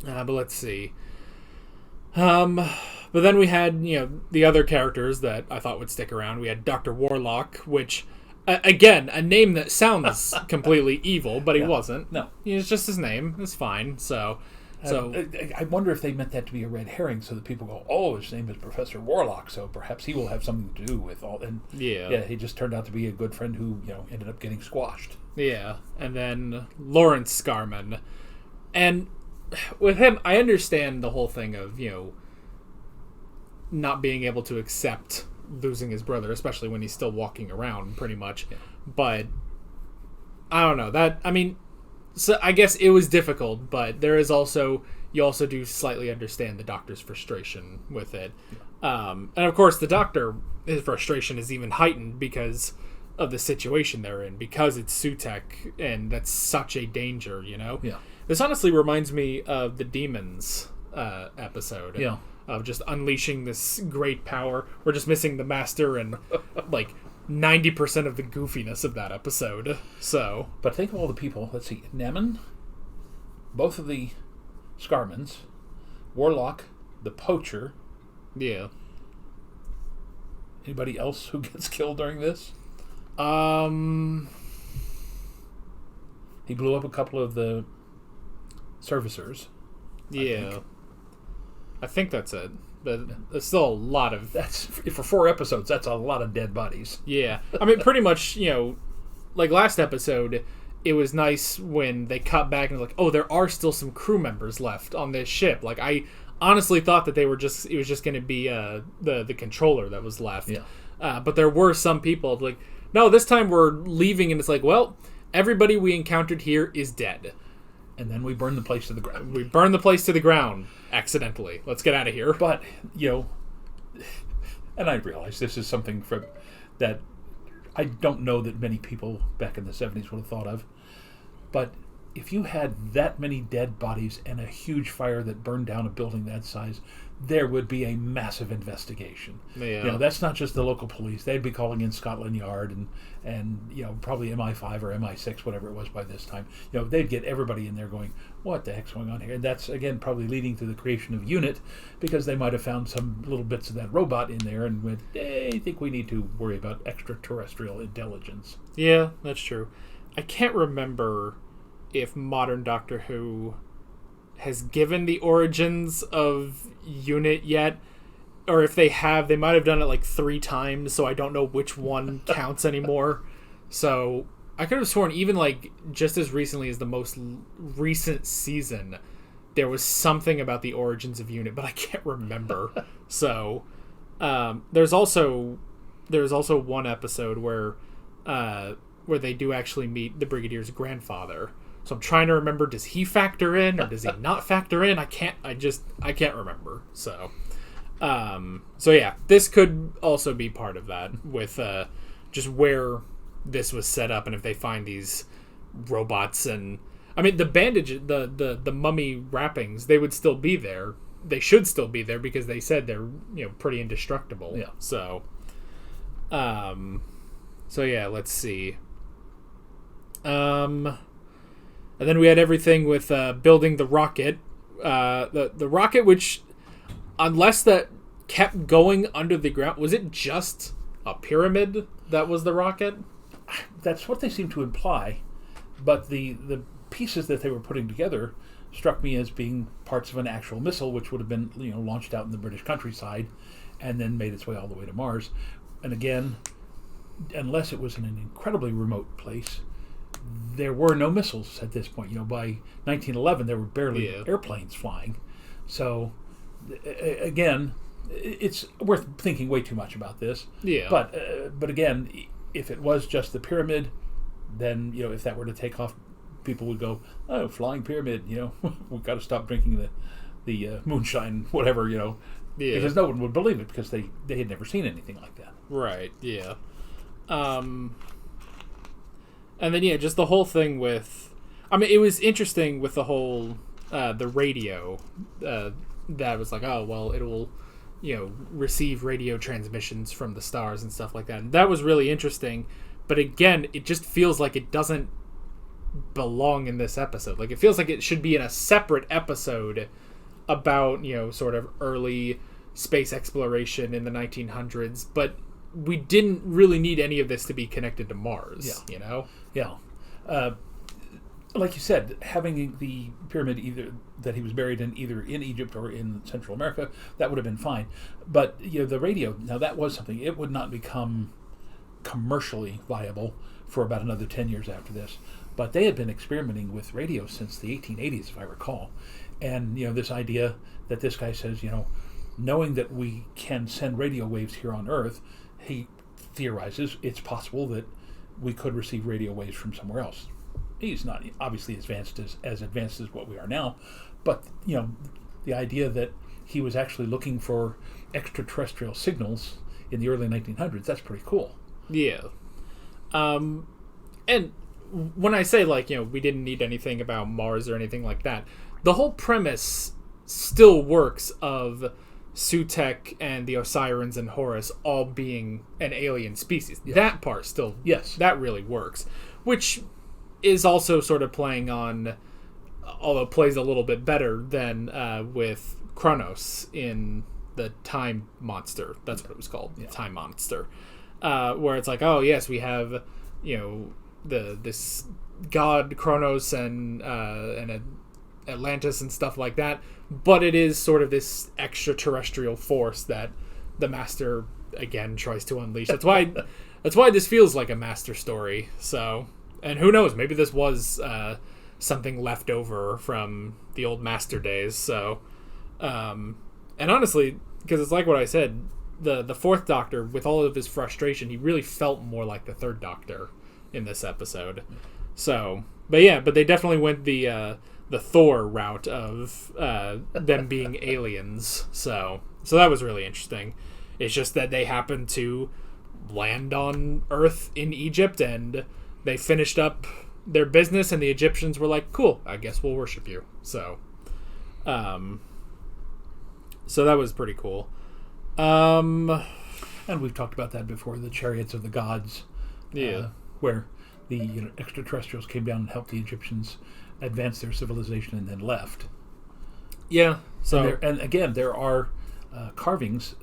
but let's see. But then we had, the other characters that I thought would stick around. We had Dr. Warlock, which, again, a name that sounds completely evil, but he wasn't. No. It's just his name. It's fine, so... I wonder if they meant that to be a red herring, so that people go, "Oh, his name is Professor Warlock, so perhaps he will have something to do with all." And he just turned out to be a good friend who ended up getting squashed. Yeah, and then Lawrence Scarman, and with him, I understand the whole thing of not being able to accept losing his brother, especially when he's still walking around, pretty much. Yeah. But I don't know . So I guess it was difficult, but there is you also do slightly understand the Doctor's frustration with it. And of course the Doctor, his frustration is even heightened because of the situation they're in, because it's Sutek, and that's such a danger, Yeah. This honestly reminds me of the Demons episode. Yeah. Of just unleashing this great power. We're just missing the Master and 90% of the goofiness of that episode. So, but think of all the people. Let's see, Nemen, both of the Scarmans, Warlock, the Poacher. Yeah. Anybody else who gets killed during this? He blew up a couple of the servicers. Yeah. I think that's it. But there's still a lot of... That's for 4 episodes, that's a lot of dead bodies. Yeah. I mean, pretty much, like last episode, it was nice when they cut back and was like, oh, there are still some crew members left on this ship. Like, I honestly thought that it was just going to be the controller that was left. Yeah. But there were some people like, no, this time we're leaving, and it's like, well, everybody we encountered here is dead. And then we burn the place to the ground. We burn the place to the ground accidentally. Let's get out of here. But, and I realize this is something that I don't know that many people back in the 70s would have thought of. But if you had that many dead bodies and a huge fire that burned down a building that size, there would be a massive investigation. Yeah. That's not just the local police. They'd be calling in Scotland Yard and probably MI5 or MI6, whatever it was by this time. They'd get everybody in there going, what the heck's going on here? And that's, again, probably leading to the creation of UNIT, because they might have found some little bits of that robot in there and went, I think we need to worry about extraterrestrial intelligence. Yeah, that's true. I can't remember if modern Doctor Who has given the origins of UNIT yet, or if they have, they might have done it 3 times, so I don't know which one counts anymore. So I could have sworn even just as recently as the most recent season, there was something about the origins of UNIT, but I can't remember. So there's also one episode where where they do actually meet the Brigadier's grandfather. So I'm trying to remember, does he factor in or does he not factor in? I can't remember. So yeah, this could also be part of that with just where this was set up, and if they find these robots, and I mean the bandage, the mummy wrappings, they would still be there. They should still be there because they said they're pretty indestructible. Yeah. So yeah, let's see. And then we had everything with building the rocket, the rocket, which unless that kept going under the ground, was it just a pyramid that was the rocket? That's what they seem to imply, but the pieces that they were putting together struck me as being parts of an actual missile, which would have been launched out in the British countryside and then made its way all the way to Mars. And again, unless it was in an incredibly remote place, there were no missiles at this point. By 1911 there were barely airplanes flying. So again, it's worth thinking way too much about this. Yeah. But again, if it was just the pyramid, then if that were to take off, people would go, "Oh, flying pyramid! We've got to stop drinking the moonshine, whatever." Because no one would believe it because they had never seen anything like that. Right. Yeah. And then just the whole thing with, I mean, it was interesting with the whole the radio that was like, oh well, it will receive radio transmissions from the stars and stuff like that. And that was really interesting. But again, it just feels like it doesn't belong in this episode. Like, it feels like it should be in a separate episode about, sort of early space exploration in the 1900s. But we didn't really need any of this to be connected to Mars, Yeah. Like you said, having the pyramid either that he was buried in either in Egypt or in Central America, that would have been fine. But the radio, now that was something. It would not become commercially viable for about another 10 years after this. But they had been experimenting with radio since the 1880s, if I recall. And this idea that this guy says, knowing that we can send radio waves here on Earth, he theorizes it's possible that we could receive radio waves from somewhere else. He's not obviously as advanced as what we are now, but the idea that he was actually looking for extraterrestrial signals in the early 1900s, that's pretty cool. Yeah. And when I say, we didn't need anything about Mars or anything like that, the whole premise still works of Sutekh and the Osirians and Horus all being an alien species. Yes. That part still, yes, that really works. Which is also sort of playing on, although plays a little bit better than with Kronos in the Time Monster. That's what it was called, the Time Monster. Where it's like, oh yes, we have, this god Kronos and Atlantis and stuff like that, but it is sort of this extraterrestrial force that the Master again tries to unleash. That's why this feels like a Master story. So, and who knows, maybe this was something left over from the old Master days. So, and honestly, because it's like what I said, the Fourth Doctor, with all of his frustration, he really felt more like the Third Doctor in this episode. So, but they definitely went the Thor route of them being aliens. So that was really interesting. It's just that they happened to land on Earth in Egypt, and they finished up their business, and the Egyptians were like, cool, I guess we'll worship you. So that was pretty cool. And we've talked about that before, the chariots of the gods. Yeah. Where the extraterrestrials came down and helped the Egyptians advance their civilization and then left. Yeah. So and again, there are carvings,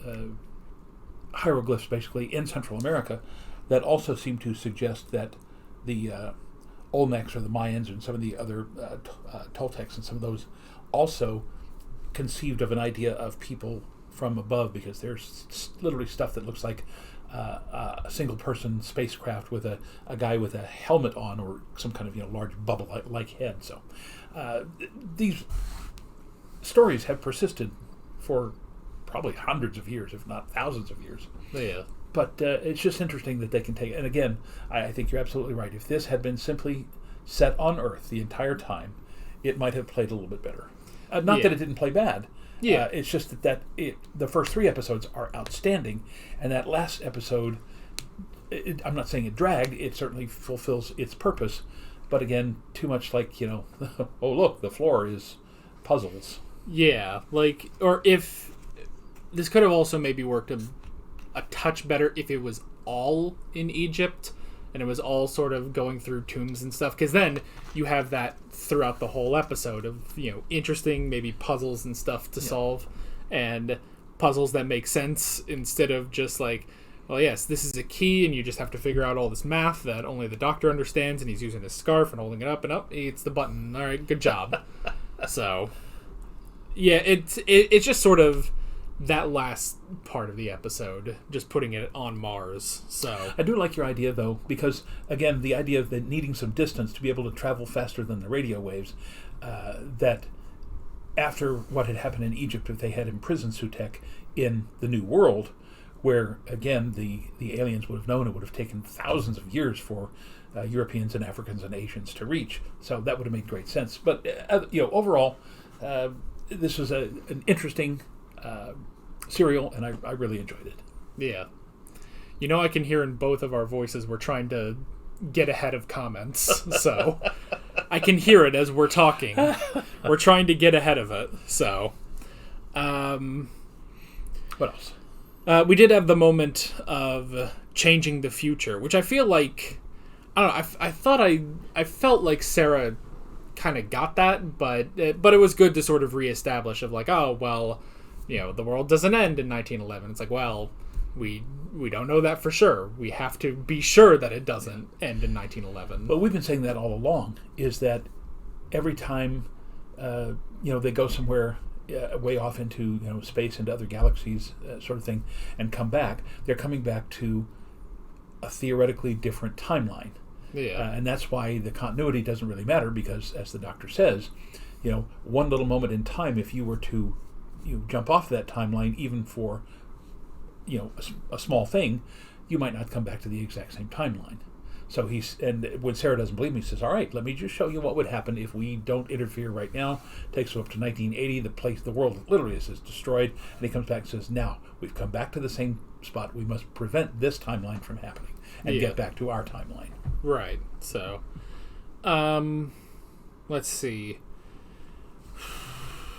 hieroglyphs basically, in Central America that also seem to suggest that the Olmecs or the Mayans and some of the other Toltecs and some of those also conceived of an idea of people from above, because there's literally stuff that looks like a single-person spacecraft with a guy with a helmet on, or some kind of large bubble-like head. So these stories have persisted for probably hundreds of years, if not thousands of years. Yeah. But it's just interesting that they can take it. And again, I think you're absolutely right. If this had been simply set on Earth the entire time, it might have played a little bit better. Not that it didn't play bad. Yeah. It's just that the first 3 episodes are outstanding, and that last episode, I'm not saying it dragged, it certainly fulfills its purpose, but again, too much like, oh look, the floor is puzzles. Yeah, like, or if this could have also maybe worked a touch better if it was all in Egypt and it was all sort of going through tombs and stuff, because then you have that throughout the whole episode of interesting maybe puzzles and stuff to solve, and puzzles that make sense instead of just like, well, yes, this is a key and you just have to figure out all this math that only the doctor understands, and he's using his scarf and holding it up and up, it's the button, all right, good job. So yeah, it's just sort of that last part of the episode, just putting it on Mars. So I do like your idea, though, because, again, the idea of needing some distance to be able to travel faster than the radio waves, that after what had happened in Egypt, if they had imprisoned Sutekh in the New World, where, again, the aliens would have known it would have taken thousands of years for Europeans and Africans and Asians to reach. So that would have made great sense. But, overall, this was an interesting serial, and I really enjoyed it. Yeah. I can hear in both of our voices we're trying to get ahead of comments. So I can hear it as we're talking. We're trying to get ahead of it. So what else? We did have the moment of changing the future, which I feel like, I don't know, I felt like Sarah kind of got that, but it was good to sort of reestablish of like, oh, well, the world doesn't end in 1911. It's like, well, we don't know that for sure. We have to be sure that it doesn't end in 1911. But we've been saying that all along, is that every time, they go somewhere way off into, space, into other galaxies, sort of thing, and come back, they're coming back to a theoretically different timeline. Yeah. And that's why the continuity doesn't really matter, because, as the Doctor says, one little moment in time, if you were to jump off that timeline, even for a small thing, you might not come back to the exact same timeline. So and when Sarah doesn't believe me, he says, all right, let me just show you what would happen if we don't interfere right now. Takes him up to 1980, the world literally is destroyed, and he comes back and says, now we've come back to the same spot, we must prevent this timeline from happening and get back to our timeline. Right. So let's see.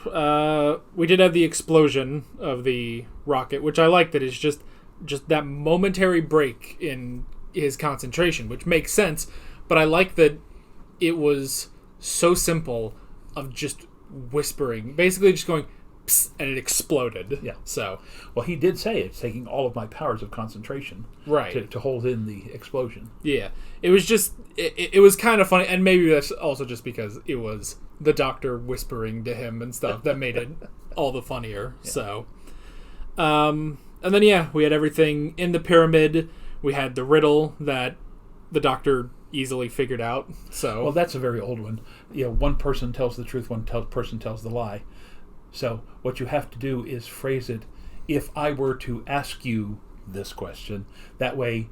We did have the explosion of the rocket, which I like, that is just that momentary break in his concentration, which makes sense, but I like that it was so simple of just whispering, basically just going psst, and it exploded. Yeah. So, well, he did say it's taking all of my powers of concentration, right, to hold in the explosion. Yeah. It was just it was kind of funny, and maybe that's also just because it was the Doctor whispering to him and stuff that made it all the funnier. Yeah. So, and then we had everything in the pyramid. We had the riddle that the Doctor easily figured out. So, well, that's a very old one. One person tells the truth, one person tells the lie. So what you have to do is phrase it, if I were to ask you this question, that way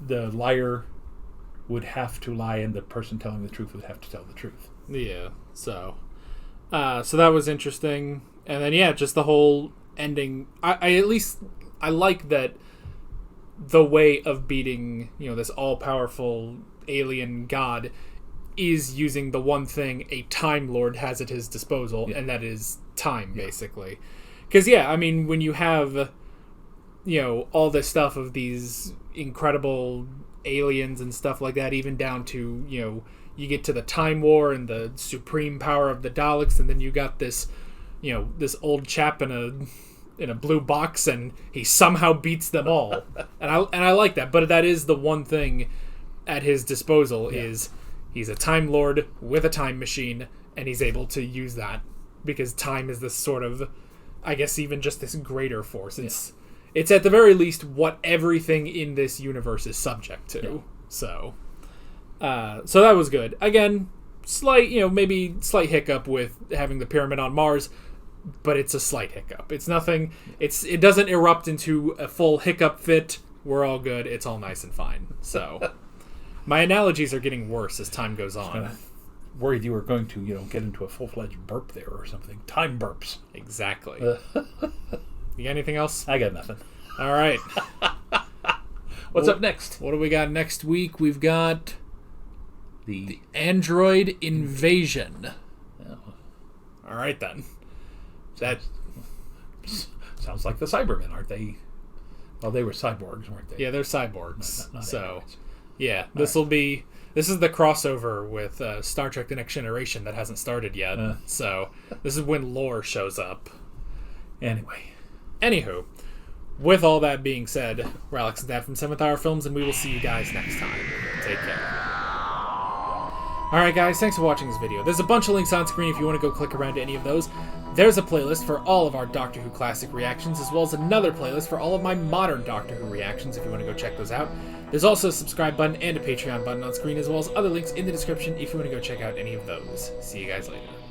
the liar would have to lie and the person telling the truth would have to tell the truth. Yeah. So that was interesting. And then, just the whole ending. I like that the way of beating, this all-powerful alien god is using the one thing a Time Lord has at his disposal, and that is time, basically. Because, when you have, all this stuff of these incredible aliens and stuff like that, even down to, you get to the Time War and the supreme power of the Daleks, and then you got this, this old chap in a blue box, and he somehow beats them all. and I like that, but that is the one thing at his disposal, is he's a Time Lord with a time machine, and he's able to use that because time is this sort of, I guess, even just this greater force. It's at the very least what everything in this universe is subject to. Yeah. So that was good. Again, slight hiccup with having the pyramid on Mars, but it's a slight hiccup. It's nothing. It doesn't erupt into a full hiccup fit We're all good. It's all nice and fine. So, my analogies are getting worse as time goes on. Worried you were going to, get into a full-fledged burp there or something. Time burps. Exactly. You got anything else? I got nothing. All right. What's up next? What do we got next week? We've got the Android Invasion. Oh. All right, then. That sounds like the Cybermen, aren't they? Well, they were cyborgs, weren't they? Yeah, they're cyborgs. Not so, androids. yeah, this is the crossover with Star Trek: The Next Generation that hasn't started yet. So, this is when lore shows up. Anywho, with all that being said, we're Alex and Dad from 7th Hour Films, and we will see you guys next time. Take care. Alright guys, thanks for watching this video. There's a bunch of links on screen if you want to go click around to any of those. There's a playlist for all of our Doctor Who classic reactions, as well as another playlist for all of my modern Doctor Who reactions if you want to go check those out. There's also a subscribe button and a Patreon button on screen, as well as other links in the description if you want to go check out any of those. See you guys later.